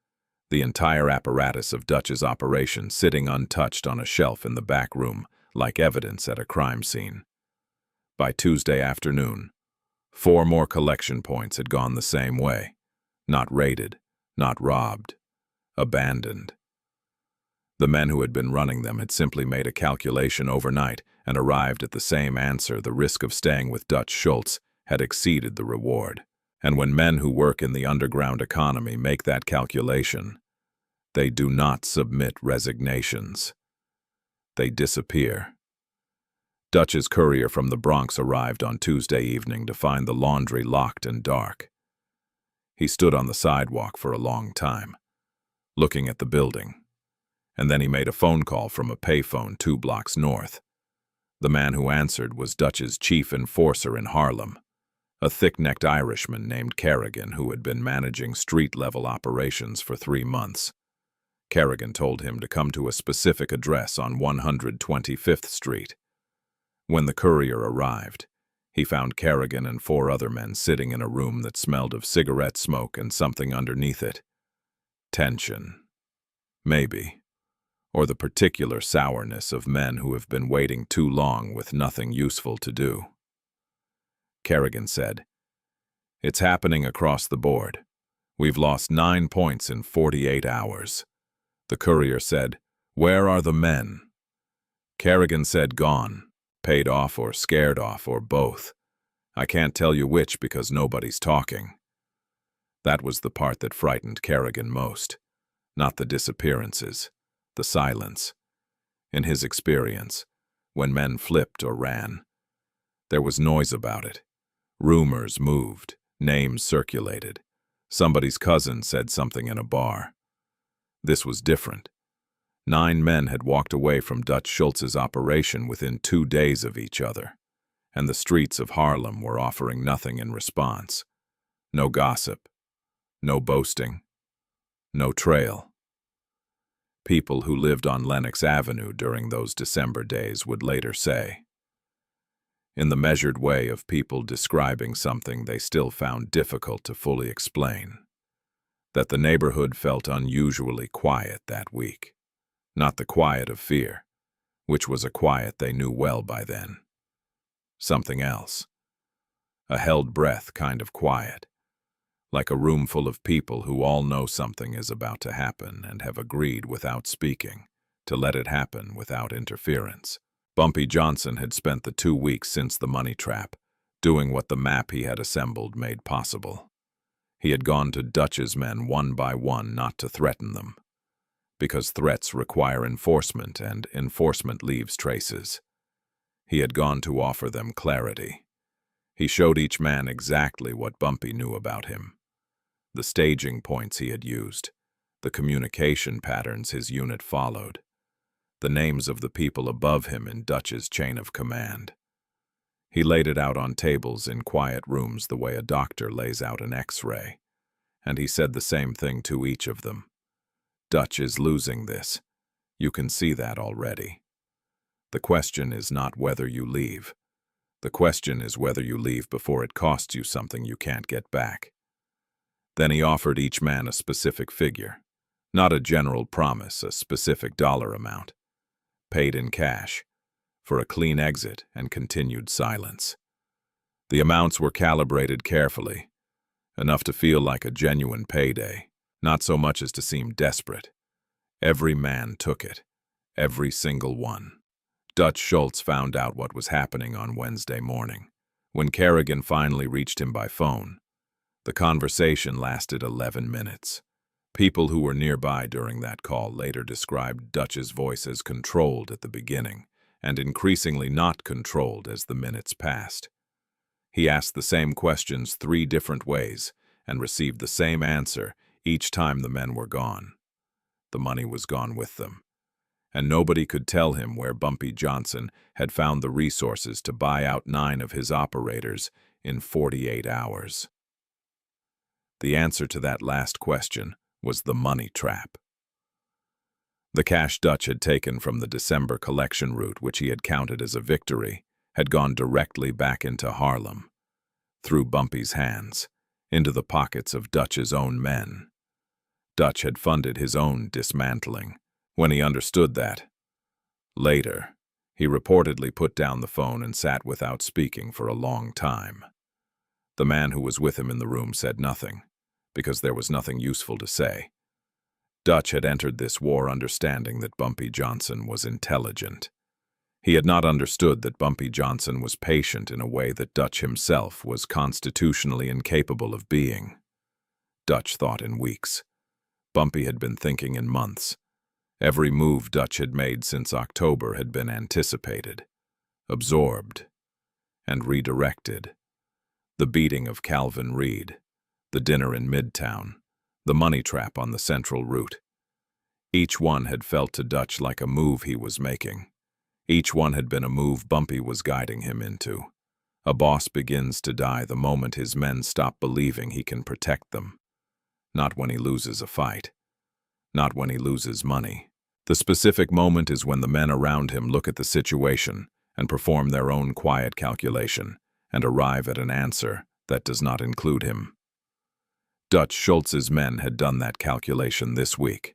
the entire apparatus of Dutch's operation sitting untouched on a shelf in the back room like evidence at a crime scene. By Tuesday afternoon, 4 more collection points had gone the same way. Not raided, not robbed, abandoned. The men who had been running them had simply made a calculation overnight and arrived at the same answer. The risk of staying with Dutch Schultz had exceeded the reward. And when men who work in the underground economy make that calculation, they do not submit resignations. They disappear. Dutch's courier from the Bronx arrived on Tuesday evening to find the laundry locked and dark. He stood on the sidewalk for a long time, looking at the building, and then he made a phone call from a payphone 2 blocks north. The man who answered was Dutch's chief enforcer in Harlem, a thick-necked Irishman named Kerrigan who had been managing street-level operations for 3 months. Kerrigan told him to come to a specific address on 125th Street. When the courier arrived, he found Kerrigan and 4 other men sitting in a room that smelled of cigarette smoke and something underneath it. Tension. Maybe. Or the particular sourness of men who have been waiting too long with nothing useful to do. Kerrigan said, "It's happening across the board. We've lost 9 points in 48 hours. The courier said, "Where are the men?" Kerrigan said, "Gone. Paid off or scared off or both. I can't tell you which because nobody's talking." That was the part that frightened Kerrigan most. Not the disappearances, the silence. In his experience, when men flipped or ran, there was noise about it. Rumors moved, names circulated. Somebody's cousin said something in a bar. This was different. 9 men had walked away from Dutch Schultz's operation within 2 days of each other, and the streets of Harlem were offering nothing in response. No gossip, no boasting, no trail. People who lived on Lenox Avenue during those December days would later say, in the measured way of people describing something they still found difficult to fully explain, that the neighborhood felt unusually quiet that week. Not the quiet of fear, which was a quiet they knew well by then. Something else. A held breath kind of quiet, like a room full of people who all know something is about to happen and have agreed without speaking to let it happen without interference. Bumpy Johnson had spent the 2 weeks since the money trap doing what the map he had assembled made possible. He had gone to Dutch's men one by one not to threaten them, because threats require enforcement and enforcement leaves traces. He had gone to offer them clarity. He showed each man exactly what Bumpy knew about him, the staging points he had used, the communication patterns his unit followed, the names of the people above him in Dutch's chain of command. He laid it out on tables in quiet rooms the way a doctor lays out an X-ray, and he said the same thing to each of them. Dutch is losing this. You can see that already. The question is not whether you leave. The question is whether you leave before it costs you something you can't get back. Then he offered each man a specific figure, not a general promise, a specific dollar amount, paid in cash, for a clean exit and continued silence. The amounts were calibrated carefully, enough to feel like a genuine payday, not so much as to seem desperate. Every man took it, every single one. Dutch Schultz found out what was happening on Wednesday morning, when Kerrigan finally reached him by phone. The conversation lasted 11 minutes. People who were nearby during that call later described Dutch's voice as controlled at the beginning, and increasingly not controlled as the minutes passed. He asked the same questions 3 different ways and received the same answer each time the men were gone. The money was gone with them, and nobody could tell him where Bumpy Johnson had found the resources to buy out 9 of his operators in 48 hours. The answer to that last question was the money trap. The cash Dutch had taken from the December collection route, which he had counted as a victory, had gone directly back into Harlem, through Bumpy's hands, into the pockets of Dutch's own men. Dutch had funded his own dismantling. When he understood that, later, he reportedly put down the phone and sat without speaking for a long time. The man who was with him in the room said nothing, because there was nothing useful to say. Dutch had entered this war understanding that Bumpy Johnson was intelligent. He had not understood that Bumpy Johnson was patient in a way that Dutch himself was constitutionally incapable of being. Dutch thought in weeks. Bumpy had been thinking in months. Every move Dutch had made since October had been anticipated, absorbed, and redirected. The beating of Calvin Reed, the dinner in Midtown, the money trap on the central route. Each one had felt to Dutch like a move he was making. Each one had been a move Bumpy was guiding him into. A boss begins to die the moment his men stop believing he can protect them. Not when he loses a fight. Not when he loses money. The specific moment is when the men around him look at the situation and perform their own quiet calculation and arrive at an answer that does not include him. Dutch Schultz's men had done that calculation this week.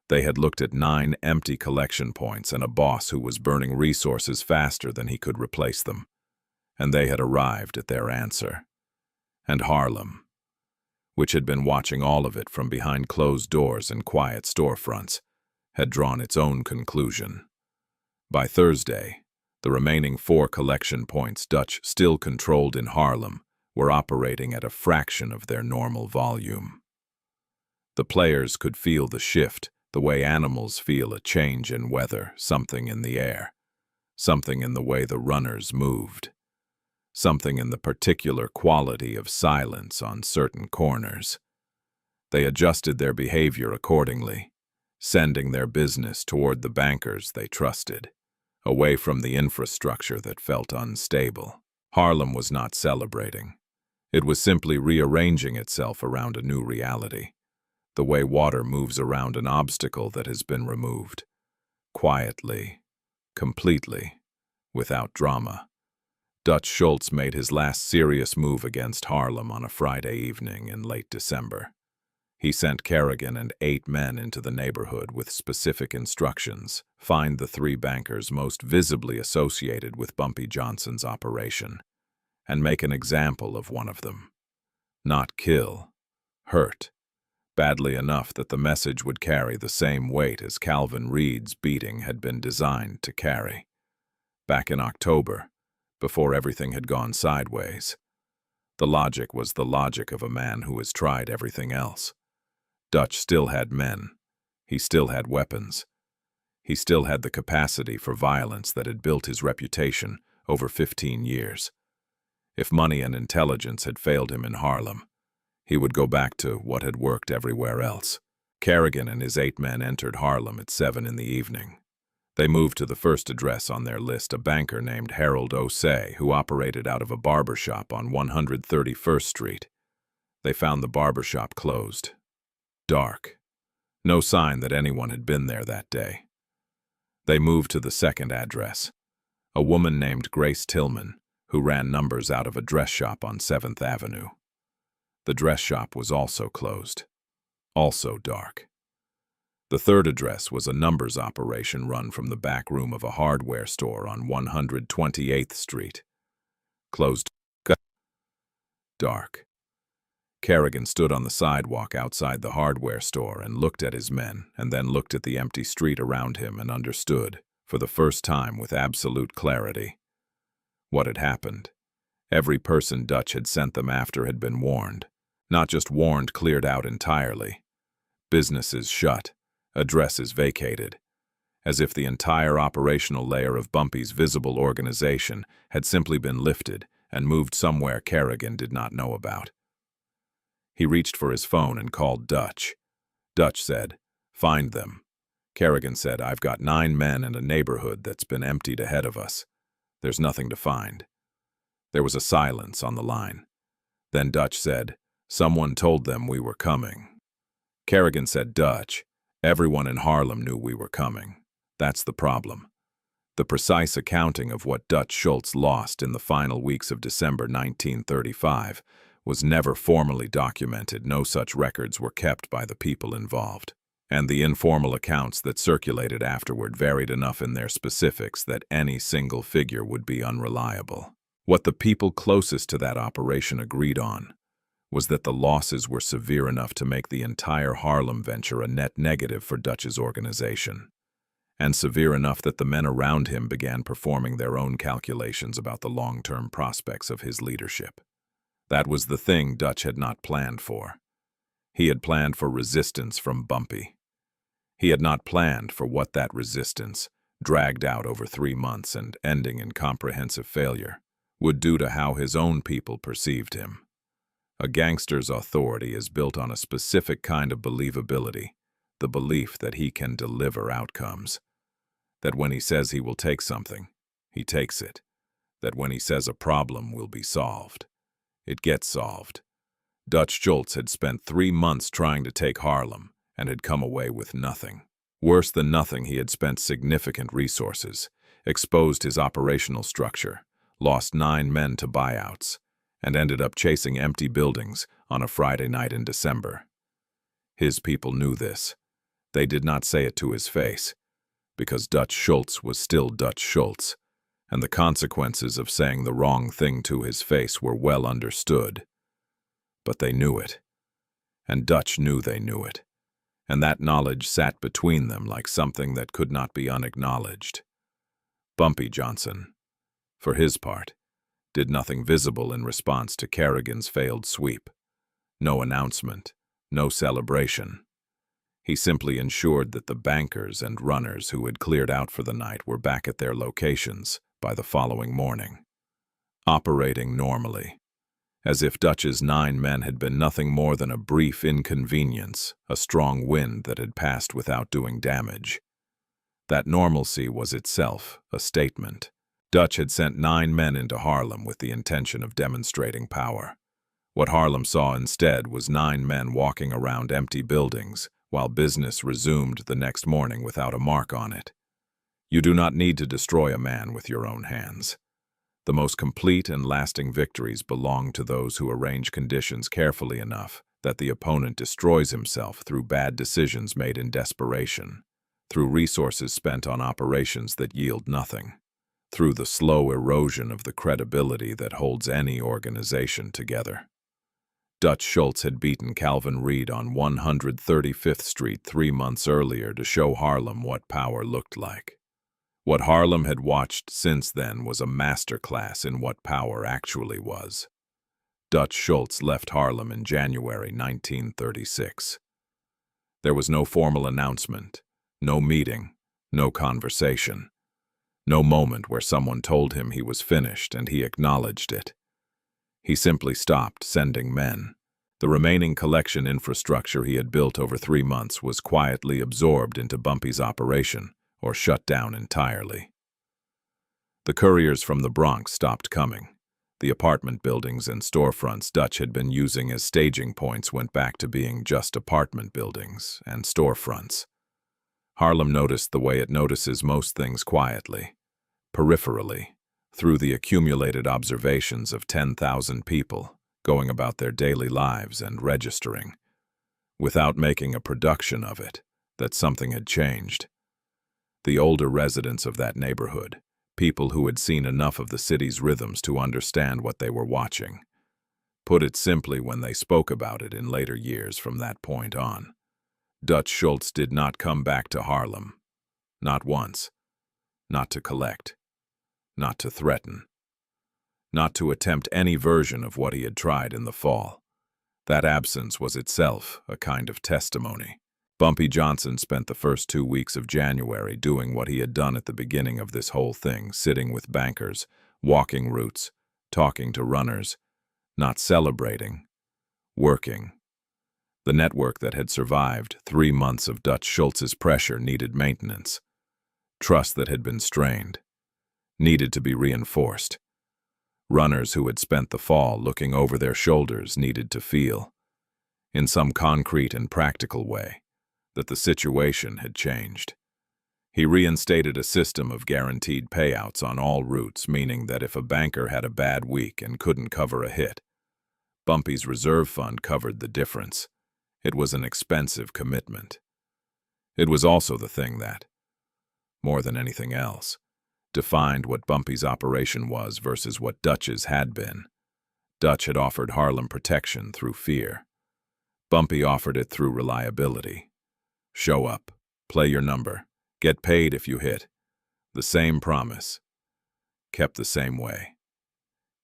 They had looked at 9 empty collection points and a boss who was burning resources faster than he could replace them. And they had arrived at their answer. And Harlem, which had been watching all of it from behind closed doors and quiet storefronts, had drawn its own conclusion. By Thursday, the remaining 4 collection points Dutch still controlled in Harlem were operating at a fraction of their normal volume. The players could feel the shift, the way animals feel a change in weather, something in the air, something in the way the runners moved, something in the particular quality of silence on certain corners. They adjusted their behavior accordingly, sending their business toward the bankers they trusted, away from the infrastructure that felt unstable. Harlem was not celebrating. It was simply rearranging itself around a new reality, the way water moves around an obstacle that has been removed. Quietly, completely, without drama. Dutch Schultz made his last serious move against Harlem on a Friday evening in late December. He sent Kerrigan and 8 men into the neighborhood with specific instructions: find the 3 bankers most visibly associated with Bumpy Johnson's operation, and make an example of one of them. Not kill, hurt, badly enough that the message would carry the same weight as Calvin Reed's beating had been designed to carry. Back in October, before everything had gone sideways, the logic was the logic of a man who has tried everything else. Dutch still had men. He still had weapons. He still had the capacity for violence that had built his reputation over 15 years. If money and intelligence had failed him in Harlem, he would go back to what had worked everywhere else. Kerrigan and his 8 men entered Harlem at 7 in the evening. They moved to the first address on their list, a banker named Harold Osei, who operated out of a barber shop on 131st Street. They found the barber shop closed. Dark. No sign that anyone had been there that day. They moved to the second address, a woman named Grace Tillman, who ran numbers out of a dress shop on 7th Avenue. The dress shop was also closed. Also dark. The third address was a numbers operation run from the back room of a hardware store on 128th Street. Closed. Dark. Kerrigan stood on the sidewalk outside the hardware store and looked at his men, and then looked at the empty street around him and understood, for the first time with absolute clarity, what had happened. Every person Dutch had sent them after had been warned. Not just warned, cleared out entirely. Businesses shut. Addresses vacated, as if the entire operational layer of Bumpy's visible organization had simply been lifted and moved somewhere Kerrigan did not know about. He reached for his phone and called Dutch. Dutch said, "Find them." Kerrigan said, "I've got 9 men and a neighborhood that's been emptied ahead of us. There's nothing to find." There was a silence on the line. Then Dutch said, "Someone told them we were coming." Kerrigan said, "Dutch, everyone in Harlem knew we were coming. That's the problem." The precise accounting of what Dutch Schultz lost in the final weeks of December 1935 was never formally documented. No such records were kept by the people involved. And the informal accounts that circulated afterward varied enough in their specifics that any single figure would be unreliable. What the people closest to that operation agreed on was that the losses were severe enough to make the entire Harlem venture a net negative for Dutch's organization, and severe enough that the men around him began performing their own calculations about the long-term prospects of his leadership. That was the thing Dutch had not planned for. He had planned for resistance from Bumpy. He had not planned for what that resistance, dragged out over 3 months and ending in comprehensive failure, would do to how his own people perceived him. A gangster's authority is built on a specific kind of believability, the belief that he can deliver outcomes. That when he says he will take something, he takes it. That when he says a problem will be solved, it gets solved. Dutch Schultz had spent 3 months trying to take Harlem and had come away with nothing. Worse than nothing, he had spent significant resources, exposed his operational structure, lost 9 men to buyouts, and ended up chasing empty buildings on a Friday night in December. His people knew this. They did not say it to his face, because Dutch Schultz was still Dutch Schultz, and the consequences of saying the wrong thing to his face were well understood. But they knew it, and Dutch knew they knew it, and that knowledge sat between them like something that could not be unacknowledged. Bumpy Johnson, for his part, did nothing visible in response to Kerrigan's failed sweep. No announcement, no celebration. He simply ensured that the bankers and runners who had cleared out for the night were back at their locations by the following morning, operating normally, as if Dutch's 9 men had been nothing more than a brief inconvenience, a strong wind that had passed without doing damage. That normalcy was itself a statement. Dutch had sent 9 men into Harlem with the intention of demonstrating power. What Harlem saw instead was 9 men walking around empty buildings while business resumed the next morning without a mark on it. You do not need to destroy a man with your own hands. The most complete and lasting victories belong to those who arrange conditions carefully enough that the opponent destroys himself through bad decisions made in desperation, through resources spent on operations that yield nothing, through the slow erosion of the credibility that holds any organization together. Dutch Schultz had beaten Calvin Reed on 135th Street 3 months earlier to show Harlem what power looked like. What Harlem had watched since then was a masterclass in what power actually was. Dutch Schultz left Harlem in January 1936. There was no formal announcement, no meeting, no conversation, no moment where someone told him he was finished and he acknowledged it. He simply stopped sending men. The remaining collection infrastructure he had built over 3 months was quietly absorbed into Bumpy's operation, or shut down entirely. The couriers from the Bronx stopped coming. The apartment buildings and storefronts Dutch had been using as staging points went back to being just apartment buildings and storefronts. Harlem noticed the way it notices most things quietly, peripherally, through the accumulated observations of 10,000 people going about their daily lives and registering, without making a production of it, that something had changed. The older residents of that neighborhood, people who had seen enough of the city's rhythms to understand what they were watching, put it simply when they spoke about it in later years from that point on. Dutch Schultz did not come back to Harlem. Not once. Not to collect. Not to threaten. Not to attempt any version of what he had tried in the fall. That absence was itself a kind of testimony. Bumpy Johnson spent the first 2 weeks of January doing what he had done at the beginning of this whole thing, sitting with bankers, walking routes, talking to runners, not celebrating, working. The network that had survived 3 months of Dutch Schultz's pressure needed maintenance. Trust that had been strained needed to be reinforced. Runners who had spent the fall looking over their shoulders needed to feel, in some concrete and practical way, that the situation had changed. He reinstated a system of guaranteed payouts on all routes, meaning that if a banker had a bad week and couldn't cover a hit, Bumpy's reserve fund covered the difference. It was an expensive commitment. It was also the thing that, more than anything else, defined what Bumpy's operation was versus what Dutch's had been. Dutch had offered Harlem protection through fear. Bumpy offered it through reliability. Show up, play your number, get paid if you hit. The same promise. Kept the same way.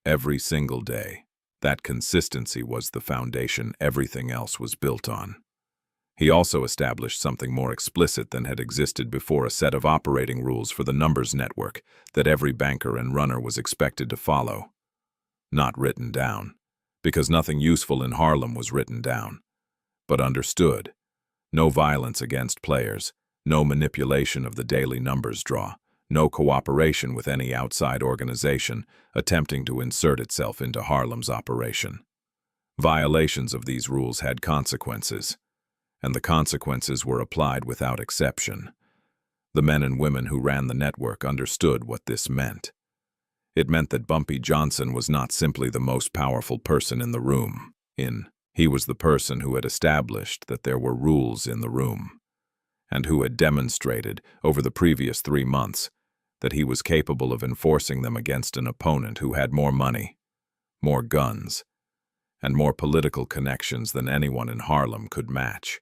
Every single day. That consistency was the foundation everything else was built on. He also established something more explicit than had existed before, a set of operating rules for the numbers network that every banker and runner was expected to follow. Not written down, because nothing useful in Harlem was written down, but understood. No violence against players, no manipulation of the daily numbers draw, no cooperation with any outside organization attempting to insert itself into Harlem's operation. Violations of these rules had consequences, and the consequences were applied without exception. The men and women who ran the network understood what this meant. It meant that Bumpy Johnson was not simply the most powerful person in the room. He was the person who had established that there were rules in the room, and who had demonstrated over the previous 3 months that he was capable of enforcing them against an opponent who had more money, more guns, and more political connections than anyone in Harlem could match.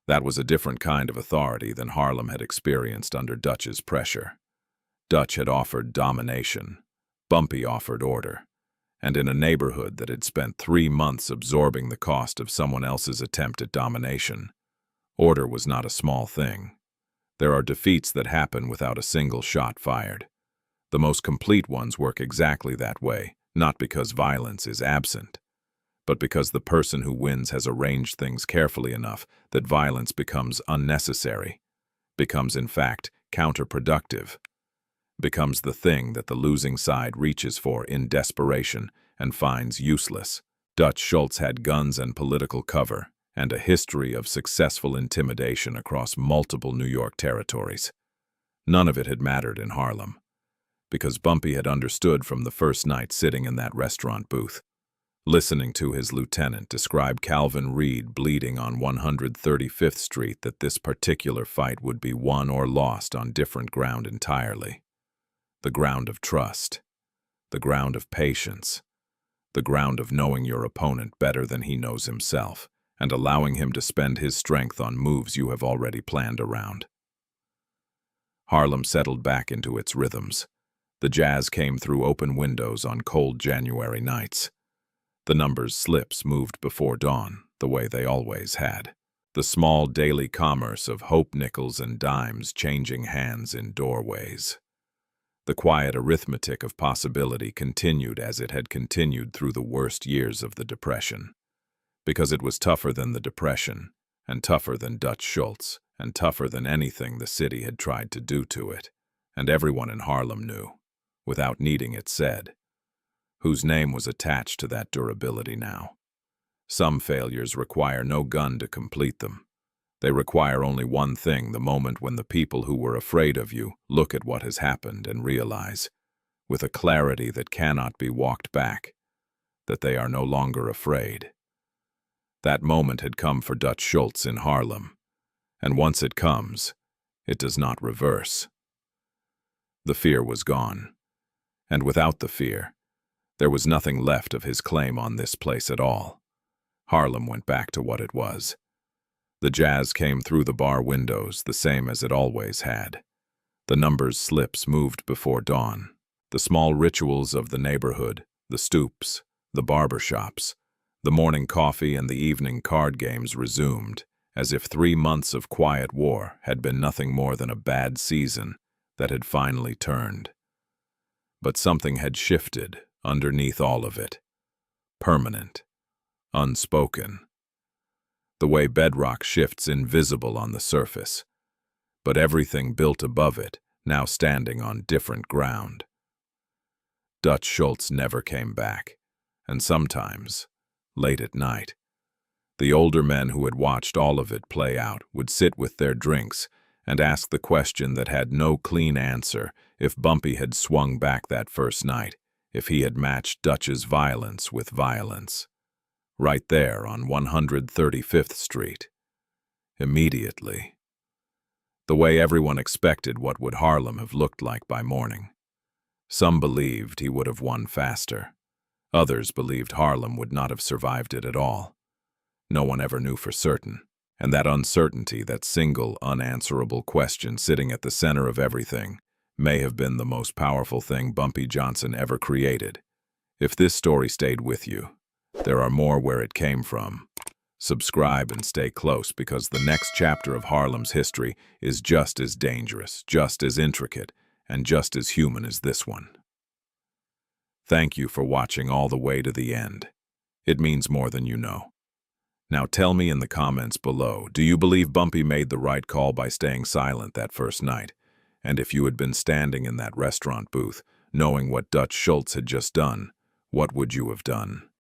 That was a different kind of authority than Harlem had experienced under Dutch's pressure. Dutch had offered domination. Bumpy offered order. And in a neighborhood that had spent 3 months absorbing the cost of someone else's attempt at domination, order was not a small thing. There are defeats that happen without a single shot fired. The most complete ones work exactly that way, not because violence is absent, but because the person who wins has arranged things carefully enough that violence becomes unnecessary, becomes in fact counterproductive, becomes the thing that the losing side reaches for in desperation and finds useless. Dutch Schultz had guns and political cover, and a history of successful intimidation across multiple New York territories. None of it had mattered in Harlem, because Bumpy had understood from the first night sitting in that restaurant booth, listening to his lieutenant describe Calvin Reed bleeding on 135th Street, that this particular fight would be won or lost on different ground entirely. The ground of trust, the ground of patience, the ground of knowing your opponent better than he knows himself, and allowing him to spend his strength on moves you have already planned around. Harlem settled back into its rhythms. The jazz came through open windows on cold January nights. The numbers slips moved before dawn, the way they always had. The small daily commerce of hope nickels and dimes changing hands in doorways. The quiet arithmetic of possibility continued as it had continued through the worst years of the Depression. Because it was tougher than the Depression, and tougher than Dutch Schultz, and tougher than anything the city had tried to do to it, and everyone in Harlem knew, without needing it said, whose name was attached to that durability now. Some failures require no gun to complete them. They require only one thing: the moment when the people who were afraid of you look at what has happened and realize, with a clarity that cannot be walked back, that they are no longer afraid. That moment had come for Dutch Schultz in Harlem, and once it comes, it does not reverse. The fear was gone, and without the fear, there was nothing left of his claim on this place at all. Harlem went back to what it was. The jazz came through the bar windows the same as it always had. The numbers slips moved before dawn. The small rituals of the neighborhood, the stoops, the barber shops, the morning coffee and the evening card games resumed, as if 3 months of quiet war had been nothing more than a bad season that had finally turned. But something had shifted underneath all of it. Permanent. Unspoken. The way bedrock shifts invisible on the surface, but everything built above it now standing on different ground. Dutch Schultz never came back, and sometimes, late at night, the older men who had watched all of it play out would sit with their drinks and ask the question that had no clean answer: if Bumpy had swung back that first night, if he had matched Dutch's violence with violence. Right there on 135th Street. Immediately. The way everyone expected what would Harlem have looked like by morning. Some believed he would have won faster. Others believed Harlem would not have survived it at all. No one ever knew for certain, and that uncertainty, that single unanswerable question sitting at the center of everything, may have been the most powerful thing Bumpy Johnson ever created. If this story stayed with you, there are more where it came from. Subscribe and stay close, because the next chapter of Harlem's history is just as dangerous, just as intricate, and just as human as this one. Thank you for watching all the way to the end. It means more than you know. Now tell me in the comments below, do you believe Bumpy made the right call by staying silent that first night? And if you had been standing in that restaurant booth, knowing what Dutch Schultz had just done, what would you have done?